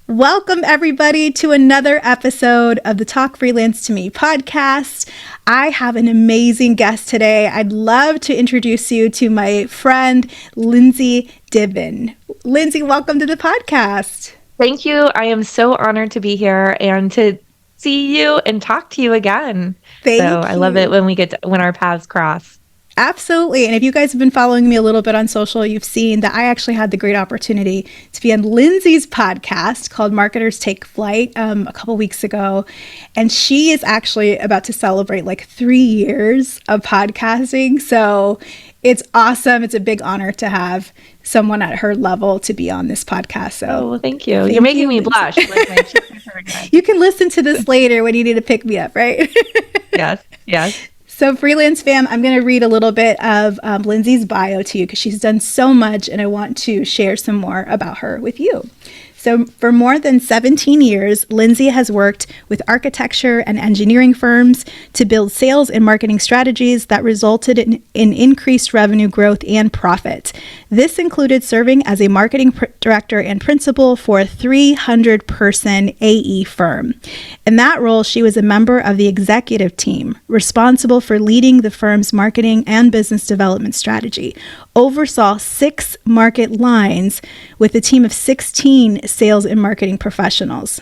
Welcome, everybody, to another episode of the Talk Freelance to Me podcast. I have an amazing guest today. I'd love to introduce you to my friend, Lindsay Diven. Lindsay, welcome to the podcast. Thank you. I am so honored to be here and to see you and talk to you again. Thank you. I love it when our paths cross. Absolutely. And if you guys have been following me a little bit on social, you've seen that I actually had the great opportunity to be on Lindsay's podcast called Marketers Take Flight a couple weeks ago. And she is actually about to celebrate like 3 years of podcasting. So it's awesome. It's a big honor to have someone at her level to be on this podcast. So thank you. You're making me blush. Like my cheeks are hurting. You can listen to this later when you need to pick me up, right? Yes. So Freelance fam, I'm going to read a little bit of Lindsay's bio to you because she's done so much and I want to share some more about her with you. So for more than 17 years, Lindsay has worked with architecture and engineering firms to build sales and marketing strategies that resulted in increased revenue growth and profit. This included serving as a marketing director and principal for a 300-person AE firm. In that role, she was a member of the executive team, responsible for leading the firm's marketing and business development strategy, oversaw 6 market lines with a team of 16 sales and marketing professionals.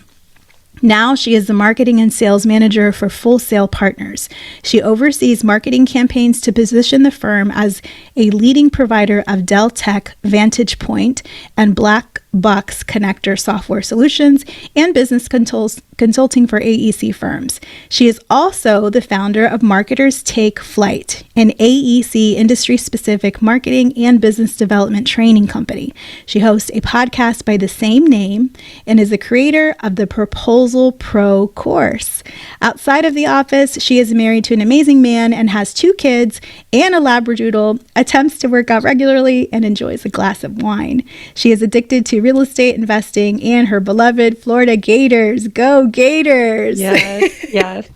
Now she is the marketing and sales manager for Full Sail Partners. She oversees marketing campaigns to position the firm as a leading provider of Dell Tech Vantage Point and Black Box connector software solutions and business consulting for AEC firms. She is also the founder of Marketers Take Flight, an AEC industry-specific marketing and business development training company. She hosts a podcast by the same name and is the creator of the Proposal Pro course. Outside of the office, she is married to an amazing man and has 2 kids and a Labradoodle, attempts to work out regularly, and enjoys a glass of wine. She is addicted to real estate investing and her beloved Florida Gators. Go Gators! Yes.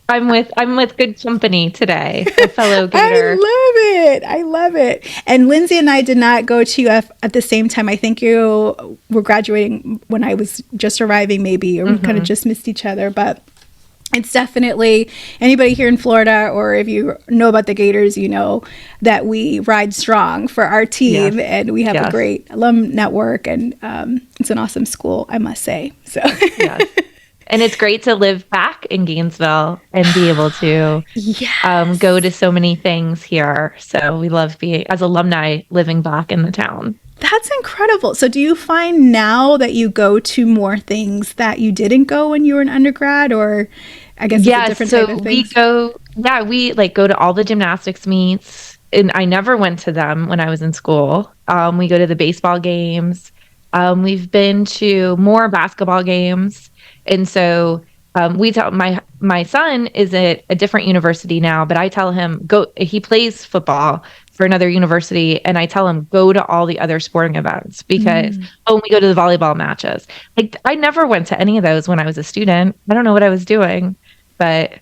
I'm with good company today, a fellow Gator. I love it. And Lindsay and I did not go to UF at the same time. I think you were graduating when I was just arriving, maybe, or we kind of just missed each other. But it's definitely, anybody here in Florida, or if you know about the Gators, you know that we ride strong for our team, and we have a great alum network, and it's an awesome school, I must say. So. Yes. And it's great to live back in Gainesville and be able to go to so many things here. So we love being, as alumni, living back in the town. That's incredible. So do you find now that you go to more things that you didn't go when you were an undergrad, or I guess it's a different type of things? We go to all the gymnastics meets, and I never went to them when I was in school. We go to the baseball games. We've been to more basketball games. And so we tell my son is at a different university now, but I tell him he plays football for another university, and I tell him go to all the other sporting events because we go to the volleyball matches. Like I never went to any of those when I was a student. I don't know what I was doing, but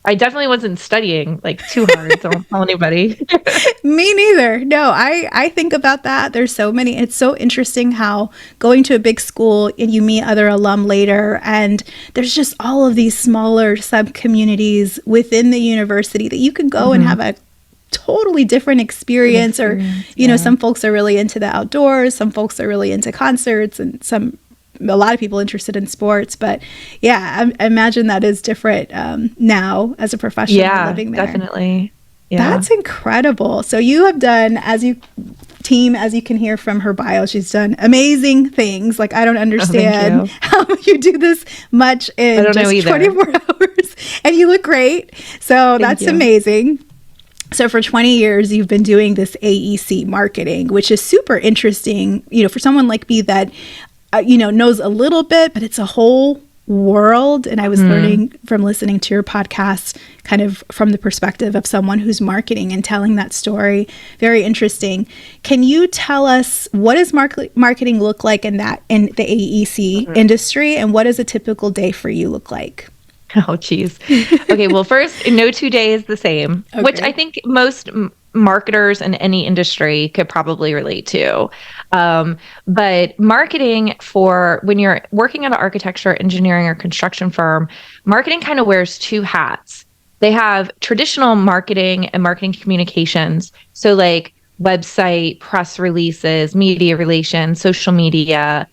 I definitely wasn't studying like too hard. Don't tell anybody. Me neither. No, I think about that. There's so many. It's so interesting how going to a big school and you meet other alum later, and there's just all of these smaller sub communities within the university that you can go and have a totally different experience. Or, you know, some folks are really into the outdoors. Some folks are really into concerts, and a lot of people interested in sports. But I imagine that is different now as a professional living there. Definitely. That's incredible. So you have done, as you can hear from her bio, she's done amazing things. Like, I don't understand how you do this much in just 24 hours. And you look great. So that's amazing. So for 20 years, you've been doing this AEC marketing, which is super interesting, you know, for someone like me that knows a little bit, but it's a whole world. And I was learning from listening to your podcast, kind of from the perspective of someone who's marketing and telling that story. Very interesting. Can you tell us, what does marketing look like in the AEC industry, and what does a typical day for you look like? Oh, geez. Okay. Well, first, no 2 days the same, which I think most marketers in any industry could probably relate to. But marketing, for when you're working at an architecture, engineering, or construction firm, marketing kind of wears two hats. They have traditional marketing and marketing communications. So like website, press releases, media relations, social media,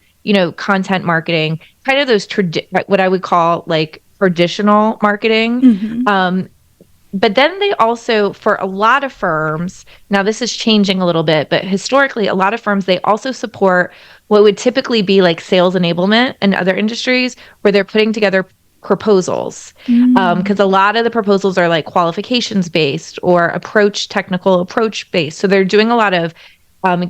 content marketing, kind of those what I would call like traditional marketing. Mm-hmm. But then they also, for a lot of firms, now this is changing a little bit, but historically, a lot of firms, they also support what would typically be like sales enablement in other industries, where they're putting together proposals. Because a lot of the proposals are like qualifications based or technical approach based. So they're doing a lot of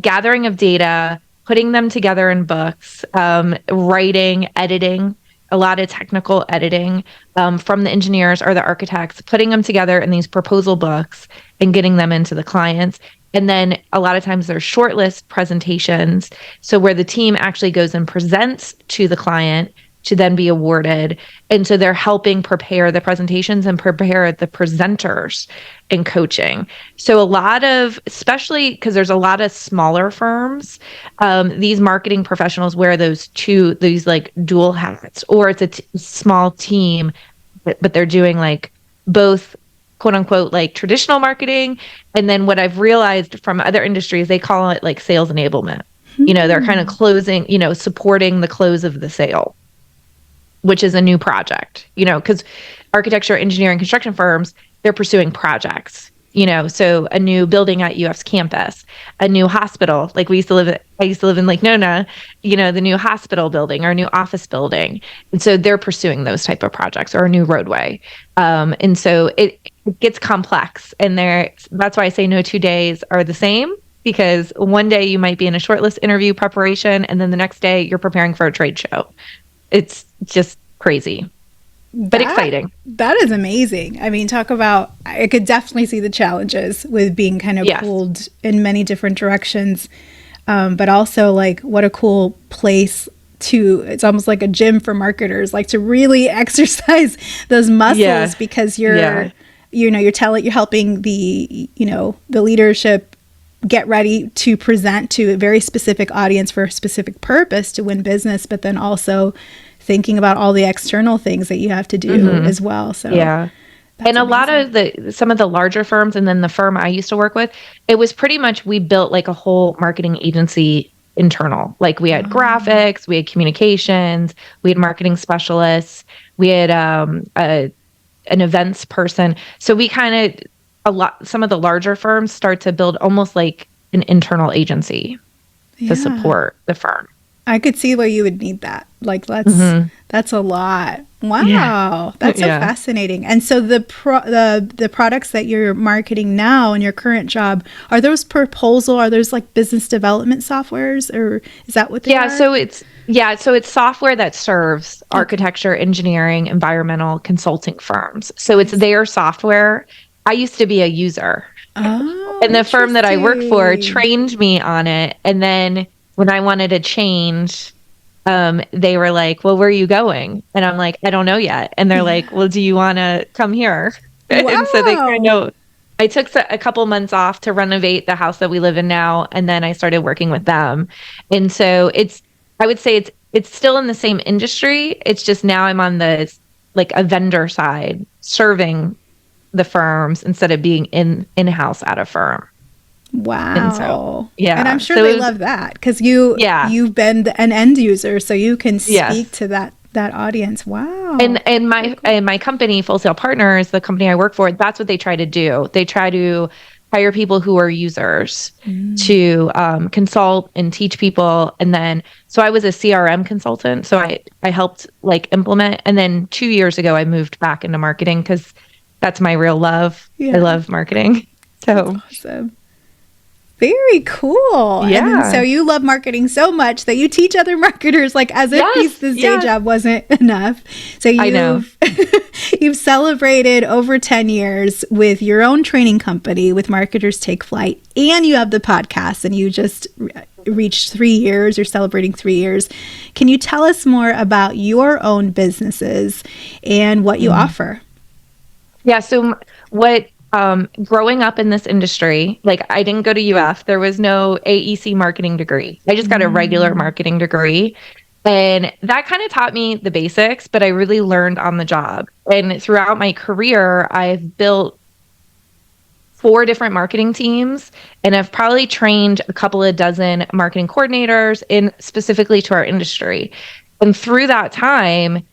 gathering of data, putting them together in books, writing, editing, a lot of technical editing from the engineers or the architects, putting them together in these proposal books and getting them into the clients. And then a lot of times there's shortlist presentations. So where the team actually goes and presents to the client to then be awarded. And so they're helping prepare the presentations and prepare the presenters in coaching. So a lot of, especially because there's a lot of smaller firms, these marketing professionals wear these like dual hats, or it's a small team, but they're doing like both quote unquote, like traditional marketing. And then what I've realized from other industries, they call it like sales enablement. They're kind of closing, supporting the close of the sale, which is a new project, because architecture, engineering, construction firms, they're pursuing projects, so a new building at UF's campus, a new hospital, like I used to live in Lake Nona, the new hospital building or a new office building. And so they're pursuing those type of projects, or a new roadway. And so it gets complex, and that's why I say no 2 days are the same, because one day you might be in a shortlist interview preparation, and then the next day you're preparing for a trade show. It's just crazy, but exciting. That is amazing. I mean, talk about, I could definitely see the challenges with being kind of pulled in many different directions. But also like, what a cool place it's almost like a gym for marketers, like to really exercise those muscles, because you're helping the leadership get ready to present to a very specific audience for a specific purpose to win business, but then also thinking about all the external things that you have to do as well. So and amazing. A lot of some of the larger firms, and then the firm I used to work with, it was pretty much, we built like a whole marketing agency internal. Like we had graphics, we had communications, we had marketing specialists, we had an events person. So we some of the larger firms start to build almost like an internal agency to support the firm. I could see why you would need that. Like that's a lot. Wow. That's so fascinating. And so the products that you're marketing now in your current job, are those like business development softwares, or is that what they are? So it's software that serves architecture, engineering, environmental consulting firms. So it's their software. I used to be a user. And the firm that I work for trained me on it. And then when I wanted to change, they were like, well, where are you going? And I'm like, I don't know yet. And they're like, well, do you want to come here? Wow. And so I took a couple months off to renovate the house that we live in now. And then I started working with them. And so I would say it's still in the same industry. It's just now I'm on the like a vendor side, serving the firms instead of being in-house at a firm. Wow. And so, and I'm sure they love that, because you've been an end user, so you can speak to that audience. Wow. And my company, Full Sail Partners, the company I work for, that's what they try to do. They try to hire people who are users to consult and teach people. And then, so I was a CRM consultant, so I helped like implement. And then 2 years ago, I moved back into marketing, because that's my real love. I love marketing. So that's awesome. Very cool. Yeah. And then, so you love marketing so much that you teach other marketers, like as if this day job wasn't enough. So you've celebrated over 10 years with your own training company with Marketers Take Flight, and you have the podcast, and you just reached 3 years. You're celebrating 3 years. Can you tell us more about your own businesses and what you offer? Yeah. So what growing up in this industry, like I didn't go to UF, there was no AEC marketing degree. I just got a regular marketing degree. And that kind of taught me the basics, but I really learned on the job. And throughout my career, I've built 4 different marketing teams, and I've probably trained a couple of dozen marketing coordinators in specifically to our industry. And through that time,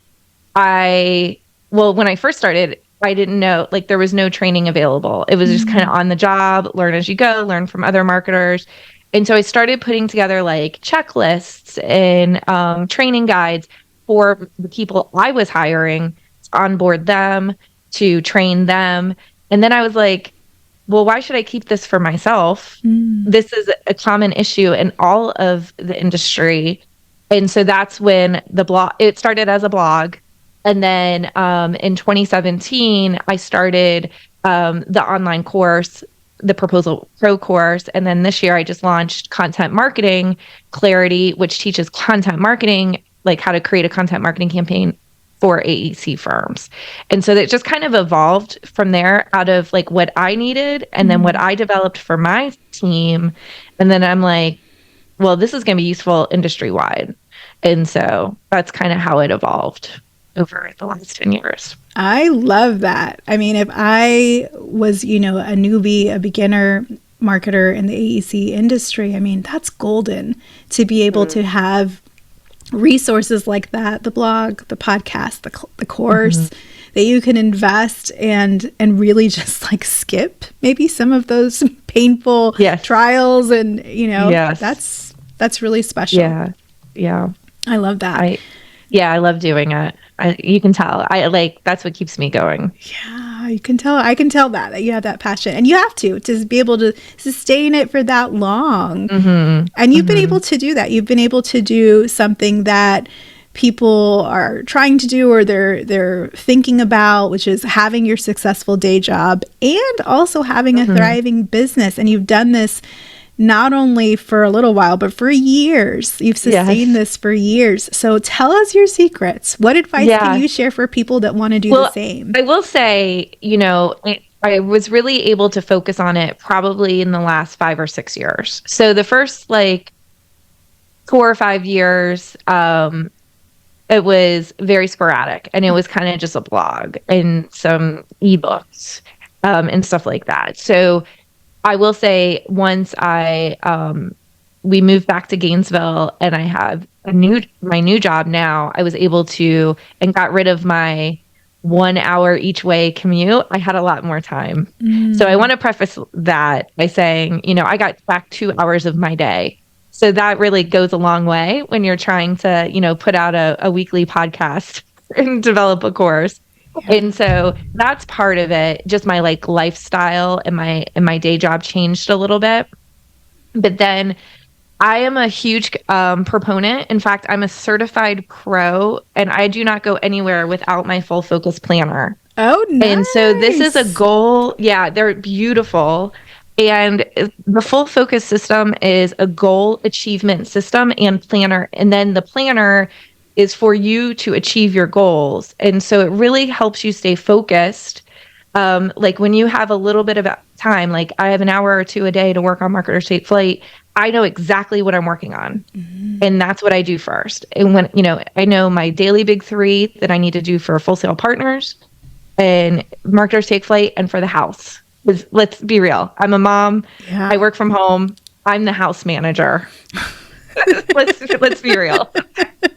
when I first started, I didn't know, like there was no training available. It was just kind of on the job, learn as you go, learn from other marketers. And so I started putting together like checklists and training guides for the people I was hiring to onboard them, to train them. And then I was like, well, why should I keep this for myself? This is a common issue in all of the industry. And so that's when it started as a blog. And then in 2017, I started the online course, the Proposal Pro course. And then this year I just launched Content Marketing Clarity, which teaches content marketing, like how to create a content marketing campaign for AEC firms. And so it just kind of evolved from there out of like what I needed and then what I developed for my team. And then I'm like, well, this is going to be useful industry wide. And so that's kind of how it evolved over the last 10 years. I love that. I mean, if I was, a newbie, a beginner marketer in the AEC industry, I mean, that's golden to be able to have resources like that, the blog, the podcast, the course that you can invest and really just like skip maybe some of those painful trials and that's really special. Yeah. I love that. I love doing it. You can tell. That's what keeps me going. Yeah, you can tell. I can tell that you have that passion, and you have to be able to sustain it for that long. And you've been able to do that. You've been able to do something that people are trying to do or they're thinking about, which is having your successful day job and also having a thriving business. And you've done this not only for a little while, but for years. You've sustained this for years. So tell us your secrets. What advice can you share for people that want to do the same? I will say, I was really able to focus on it probably in the last 5 or 6 years. So the first 4 or 5 years, it was very sporadic and it was kind of just a blog and some ebooks and stuff like that. So I will say once we moved back to Gainesville and I have my new job now, I was able to and got rid of my 1 hour each way commute. I had a lot more time. So I want to preface that by saying, I got back 2 hours of my day. So that really goes a long way when you're trying to, put out a weekly podcast and develop a course. And so that's part of it. Just my lifestyle and my day job changed a little bit. But then I am a huge proponent. In fact, I'm a certified pro and I do not go anywhere without my full focus planner. Oh, nice. And so this is a goal. Yeah, they're beautiful. And the full focus system is a goal achievement system and planner. And then the planner is for you to achieve your goals. And so it really helps you stay focused. When you have a little bit of time, like I have an hour or 2 a day to work on Marketers Take Flight, I know exactly what I'm working on. And that's what I do first. And when, I know my daily big 3 that I need to do for Full Sail Partners and Marketers Take Flight and for the house. Let's be real. I'm a mom. Yeah. I work from home. I'm the house manager. Let's be real.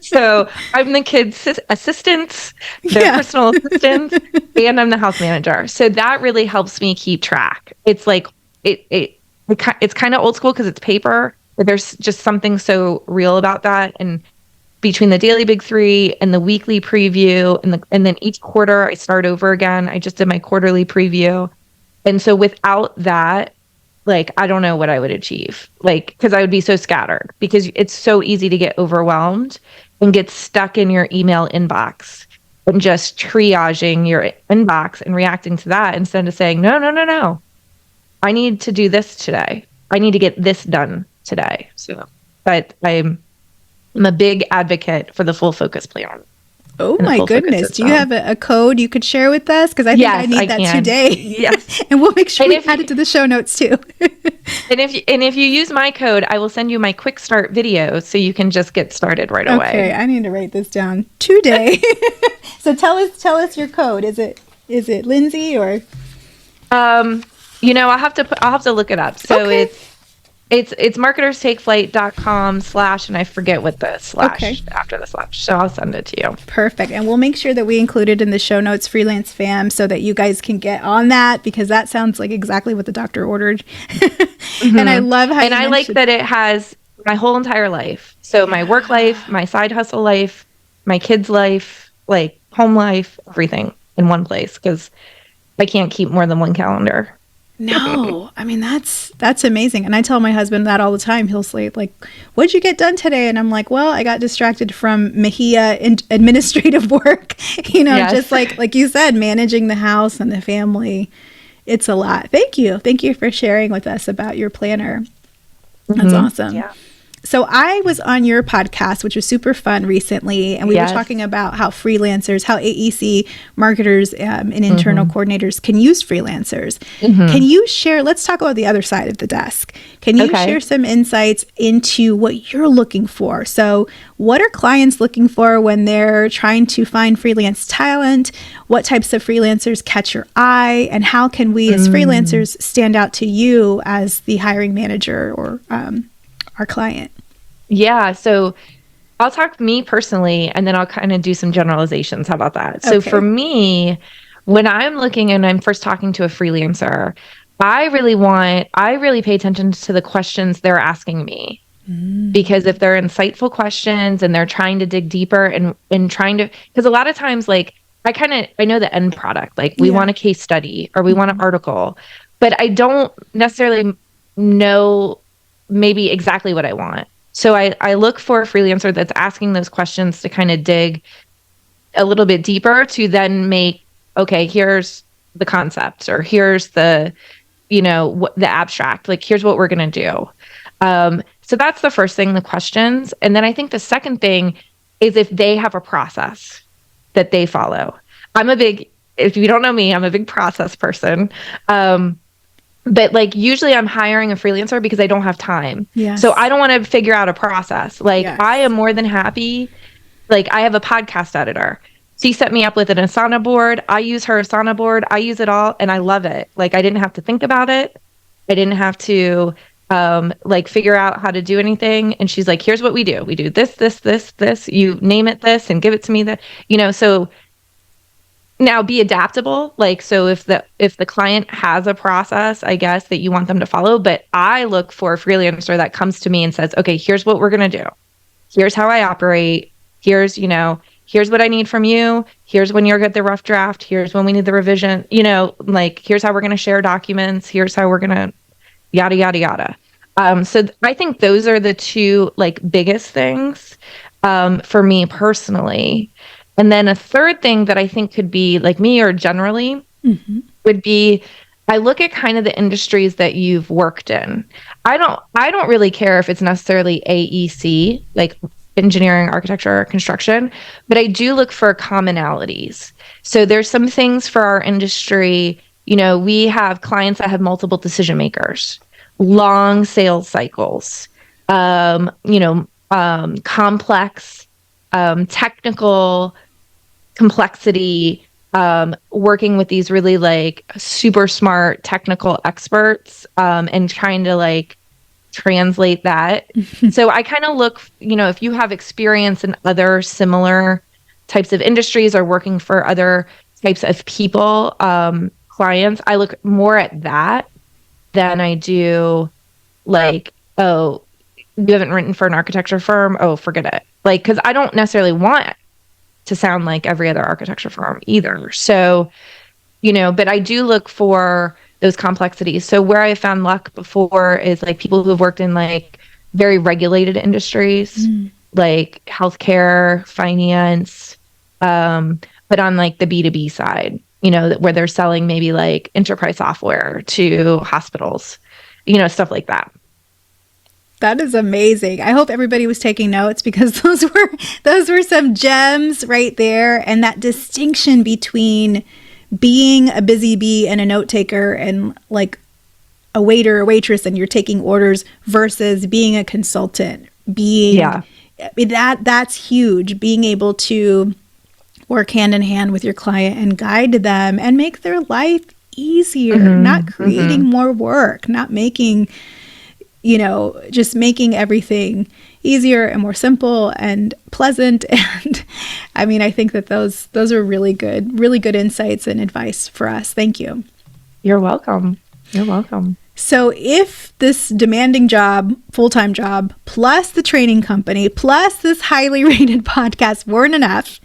So I'm the kids' assistant, their personal assistant, and I'm the house manager. So that really helps me keep track. It's like it's kind of old school because it's paper, but there's just something so real about that. And between the daily big 3 and the weekly preview, and then each quarter I start over again. I just did my quarterly preview, and so without that, I don't know what I would achieve, because I would be so scattered because it's so easy to get overwhelmed and get stuck in your email inbox and just triaging your inbox and reacting to that instead of saying, no, I need to do this today. I need to get this done today. So, but I'm a big advocate for the full focus plan. Oh in the my full focus goodness. Do you system. have a code you could share with us? Because I think I Yes, need I that can. today. Yes. And we'll make sure And we if add you, it to the show notes too. and if you use my code, I will send you my quick start video so you can just get started right Okay, away. I need to write this down today. So tell us your code. Is it Lindsay or I'll have to look it up. So okay? it's marketerstakeflight.com / and I forget what the Okay. slash after the slash. So I'll send it to you. Perfect. And we'll make sure that we include it in the show notes, Freelance Fam, so that you guys can get on that because that sounds like exactly what the doctor ordered. And I love how And you I like mentioned. that it has my whole entire life. So my work life, my side hustle life, my kids' life, like home life, everything in one place because I can't keep more than one calendar. No, I mean that's amazing. And I tell my husband that all the time. He'll say like, "What'd you get done today?" And I'm like, "Well, I got distracted from Mejia administrative work. Yes. Just like you said, managing the house and the family. It's a lot." Thank you. Thank you for sharing with us about your planner. That's awesome. Yeah. So I was on your podcast, which was super fun recently, and we were Yes. talking about how freelancers, how AEC marketers and internal coordinators can use freelancers. Can you share, let's talk about the other side of the desk. Can you Okay. share some insights into what you're looking for? So what are clients looking for when they're trying to find freelance talent? What types of freelancers catch your eye? And how can we as freelancers stand out to you as the hiring manager or our client? Yeah. So I'll talk me personally, and then I'll kind of do some generalizations. How about that? So Okay. for me, when I'm looking and I'm first talking to a freelancer, I really pay attention to the questions they're asking me. Because if they're insightful questions and they're trying to dig deeper and trying to, because a lot of times, like, I know the end product, like we Yeah. want a case study or we want an article, but I don't necessarily know maybe exactly what I want. So I look for a freelancer that's asking those questions to kind of dig a little bit deeper to then make, okay, here's the concept or here's the, the abstract, like here's what we're going to do. So that's the first thing, the questions. And then I think the second thing is if they have a process that they follow. If you don't know me, I'm a big process person. But like usually I'm hiring a freelancer because I don't have time. Yes. So I don't want to figure out a process. Like Yes. I am more than happy. Like I have a podcast editor. She set me up with an Asana board. I use her Asana board. I use it all and I love it. Like I didn't have to think about it. I didn't have to like figure out how to do anything. And she's like, here's what we do. We do this, this, this, this. You name it this and give it to me that, so now be adaptable. Like, so if the client has a process, I guess, that you want them to follow, but I look for a freelancer that comes to me and says, okay, here's what we're going to do. Here's how I operate. Here's what I need from you. Here's when you're get the rough draft. Here's when we need the revision, like, here's how we're going to share documents. Here's how we're going to yada, yada, yada. So I think those are the two like biggest things for me personally. And then a third thing that I think could be like me or generally would be I look at kind of the industries that you've worked in. I don't really care if it's necessarily AEC, like engineering, architecture, or construction, but I do look for commonalities. So there's some things for our industry. We have clients that have multiple decision makers, long sales cycles, complex, technical complexity, working with these really like super smart technical experts, and trying to like translate that. So I kind of look, if you have experience in other similar types of industries or working for other types of people, clients, I look more at that than I do like, oh, you haven't written for an architecture firm. Oh, forget it. Like, because I don't necessarily want to sound like every other architecture firm either. So, but I do look for those complexities. So where I found luck before is like people who have worked in like very regulated industries, like healthcare, finance, but on like the B2B side, where they're selling maybe like enterprise software to hospitals, stuff like that. That is amazing. I hope everybody was taking notes because those were some gems right there. And that distinction between being a busy bee and a note taker and like a waiter or waitress and you're taking orders versus being a consultant, that's huge. Being able to work hand in hand with your client and guide them and make their life easier, not creating more work, not making, just making everything easier and more simple and pleasant. And I mean, I think that those are really good insights and advice for us. Thank you. You're welcome. You're welcome. So if this demanding job, full-time job, plus the training company, plus this highly rated podcast weren't enough,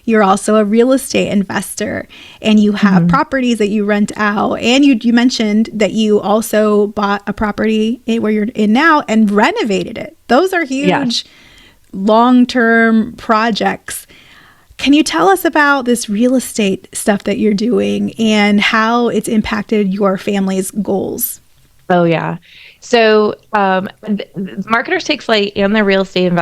you're also a real estate investor and you have properties that you rent out. And you mentioned that you also bought a property where you're in now and renovated it. Those are huge long-term projects. Can you tell us about this real estate stuff that you're doing and how it's impacted your family's goals? Oh, yeah. So Marketers Take Flight and the real estate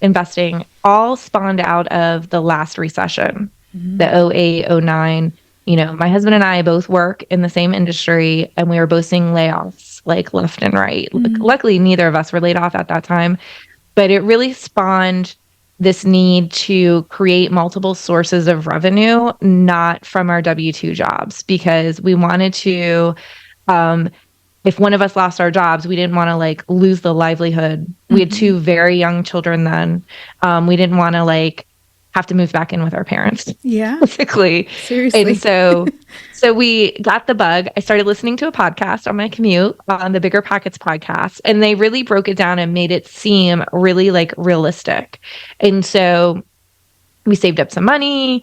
investing all spawned out of the last recession, the 08, 09. My husband and I both work in the same industry and we were both seeing layoffs like left and right. Luckily, neither of us were laid off at that time, but it really spawned this need to create multiple sources of revenue, not from our W-2 jobs, because we wanted to, if one of us lost our jobs, we didn't want to like lose the livelihood. We had two very young children then. We didn't want to like have to move back in with our parents. Yeah. Basically. Seriously. And so we got the bug. I started listening to a podcast on my commute, on the Bigger Pockets podcast, and they really broke it down and made it seem really like realistic. And so we saved up some money.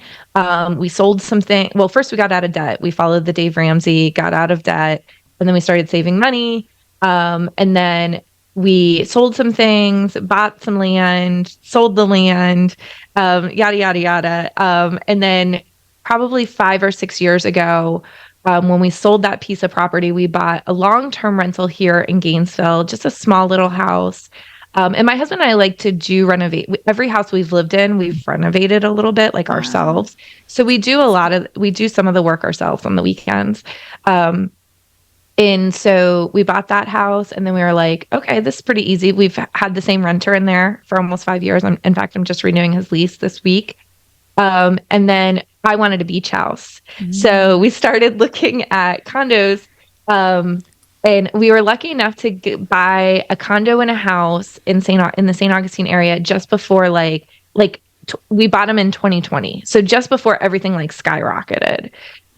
We sold something. Well, first we got out of debt. We followed the Dave Ramsey, got out of debt, and then we started saving money. And then we sold some things, bought some land, sold the land, yada, yada, yada. And then probably 5 or 6 years ago, when we sold that piece of property, we bought a long-term rental here in Gainesville, just a small little house. And my husband and I like to renovate. Every house we've lived in, we've renovated a little bit, like ourselves. So we do some of the work ourselves on the weekends. And so we bought that house and then we were like, okay, this is pretty easy. We've had the same renter in there for almost 5 years. In fact, I'm just renewing his lease this week. And then I wanted a beach house. So we started looking at condos. And we were lucky enough to buy a condo and a house in the St. Augustine area just before we bought them in 2020. So just before everything like skyrocketed.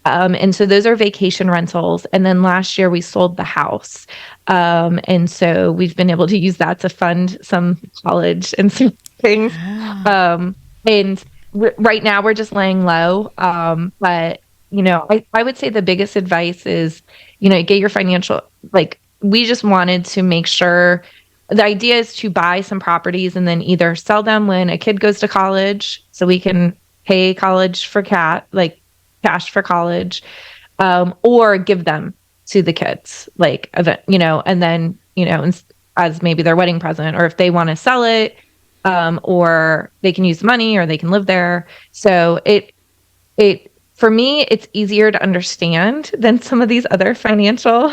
And so those are vacation rentals. And then last year we sold the house. And so we've been able to use that to fund some college and some things. And right now we're just laying low. But, I would say the biggest advice is, get your financial, we just wanted to make sure the idea is to buy some properties and then either sell them when a kid goes to college so we can pay college for cash for college, or give them to the kids, and then, as maybe their wedding present, or if they want to sell it, or they can use the money or they can live there. So for me, it's easier to understand than some of these other financial,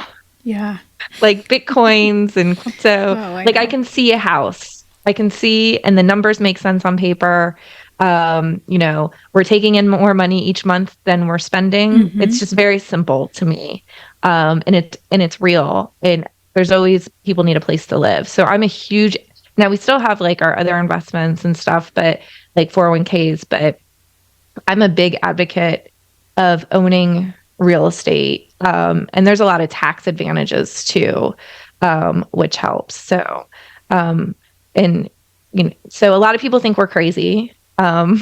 like Bitcoins. And so I can see a house, and the numbers make sense on paper. We're taking in more money each month than we're spending. It's just very simple to me. And it's real. And there's always people need a place to live. So now we still have our other investments and stuff, but 401ks, but I'm a big advocate of owning real estate. And there's a lot of tax advantages too, which helps. So, so a lot of people think we're crazy. But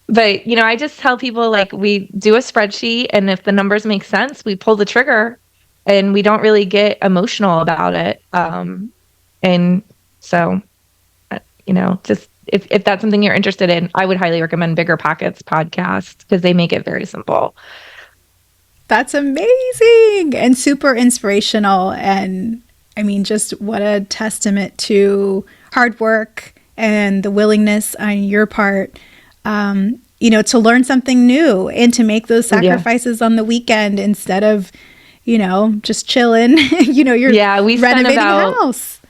I just tell people we do a spreadsheet, and if the numbers make sense, we pull the trigger, and we don't really get emotional about it. And so, just if that's something you're interested in, I would highly recommend Bigger Pockets podcast because they make it very simple. That's amazing and super inspirational. And I mean, just what a testament to hard work and the willingness on your part, to learn something new and to make those sacrifices on the weekend instead of, just chilling. You're we renovating a house.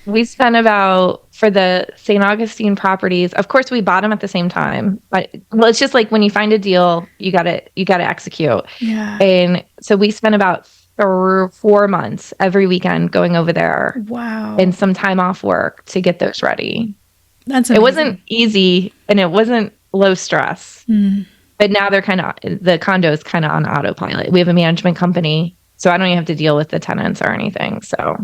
We spent about, for the St. Augustine properties, of course, we bought them at the same time. But, it's just like when you find a deal, you gotta execute. Yeah. And so we spent about 4 months every weekend going over there. Wow. And some time off work to get those ready. That's amazing. It wasn't easy and it wasn't low stress. But now the condo is kind of on autopilot. We have a management company, so I don't even have to deal with the tenants or anything. So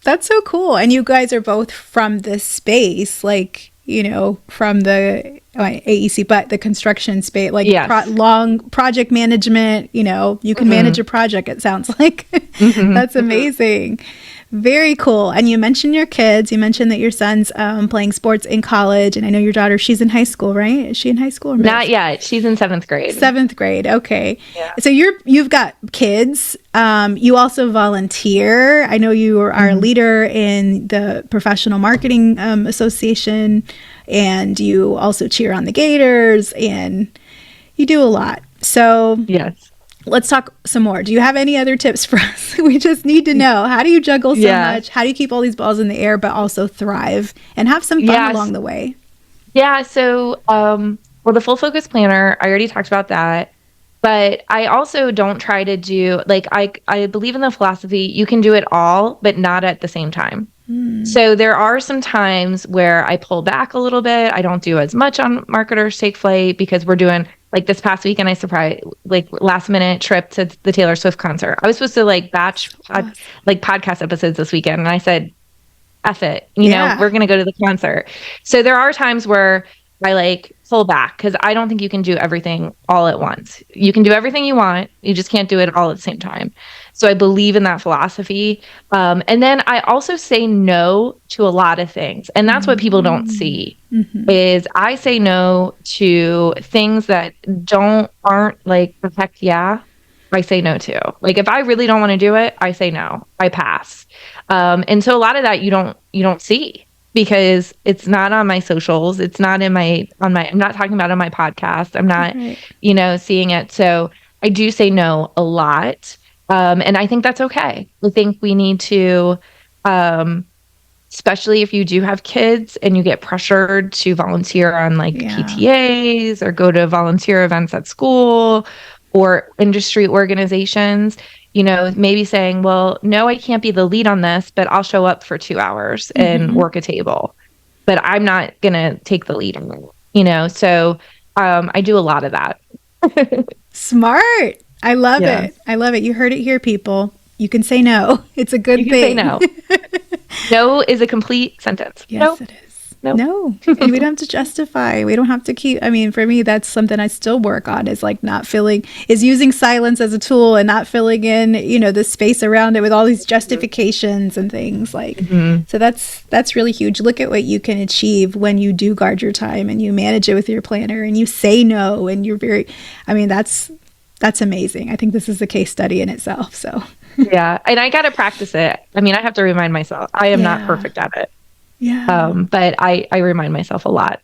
that's so cool. And you guys are both from this space, like, from the AEC, but the construction space, like yes. long project management, you can manage a project, it sounds like. That's amazing. Very cool. And you mentioned your kids. You mentioned that your son's playing sports in college. And I know your daughter, she's in high school, right? Is she in high school? Or not yet. She's in 7th grade. 7th grade. Okay. Yeah. So you've got kids. You also volunteer. I know you are a leader in the Professional Marketing Association, and you also cheer on the Gators, and you do a lot. So yes. Let's talk some more. Do you have any other tips for us? We just need to know. How do you juggle so much? How do you keep all these balls in the air, but also thrive and have some fun along the way? Yeah. So, the full focus planner, I already talked about that, but I also don't try to do, like, I believe in the philosophy, you can do it all, but not at the same time. So there are some times where I pull back a little bit. I don't do as much on Marketers Take Flight because we're doing, like, this past weekend, I surprised, like, last minute trip to the Taylor Swift concert. I was supposed to, like, batch podcast episodes this weekend, and I said, F it, we're going to go to the concert. So there are times where I, like, pull back because I don't think you can do everything all at once. You can do everything you want. You just can't do it all at the same time. So I believe in that philosophy. And then I also say no to a lot of things. And that's what people don't see is I say no to things that aren't like the heck yeah, I say no to. Like, if I really don't want to do it, I say no. I pass. And so a lot of that you don't see because it's not on my socials. It's not I'm not talking about it on my podcast. I'm not, seeing it. So I do say no a lot. And I think that's okay. I think we need to, especially if you do have kids and you get pressured to volunteer on PTAs or go to volunteer events at school or industry organizations, maybe saying, well, no, I can't be the lead on this, but I'll show up for 2 hours and work a table, but I'm not going to take the lead on it, So I do a lot of that. Smart. I love it. I love it. You heard it here, people. You can say no. It's a good thing. Say no. No is a complete sentence. Yes, it is. No. And we don't have to justify. We don't have to keep. I mean, for me, that's something I still work on is using silence as a tool and not filling in, the space around it with all these justifications and things So that's really huge. Look at what you can achieve when you do guard your time and you manage it with your planner and you say no and you're that's amazing. I think this is a case study in itself. So yeah, and I got to practice it. I mean, I have to remind myself. I am not perfect at it. Yeah. But I remind myself a lot.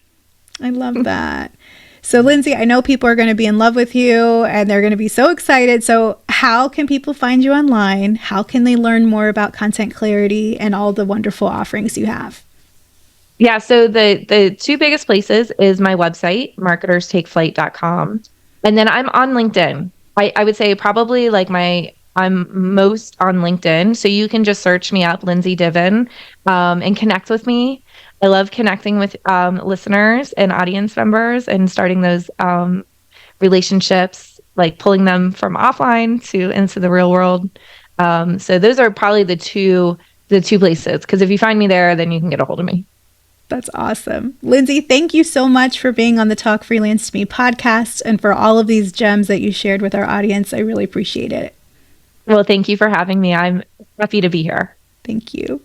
I love that. So Lindsay, I know people are going to be in love with you and they're going to be so excited. So how can people find you online? How can they learn more about content clarity and all the wonderful offerings you have? Yeah. So the two biggest places is my website, marketerstakeflight.com. And then I'm on LinkedIn. I would say probably I'm most on LinkedIn. So you can just search me up, Lindsay Diven, and connect with me. I love connecting with listeners and audience members and starting those relationships, like pulling them from offline into the real world. So those are probably the two places. Because if you find me there, then you can get a hold of me. That's awesome. Lindsay, thank you so much for being on the Talk Freelance to Me podcast and for all of these gems that you shared with our audience. I really appreciate it. Well, thank you for having me. I'm happy to be here. Thank you.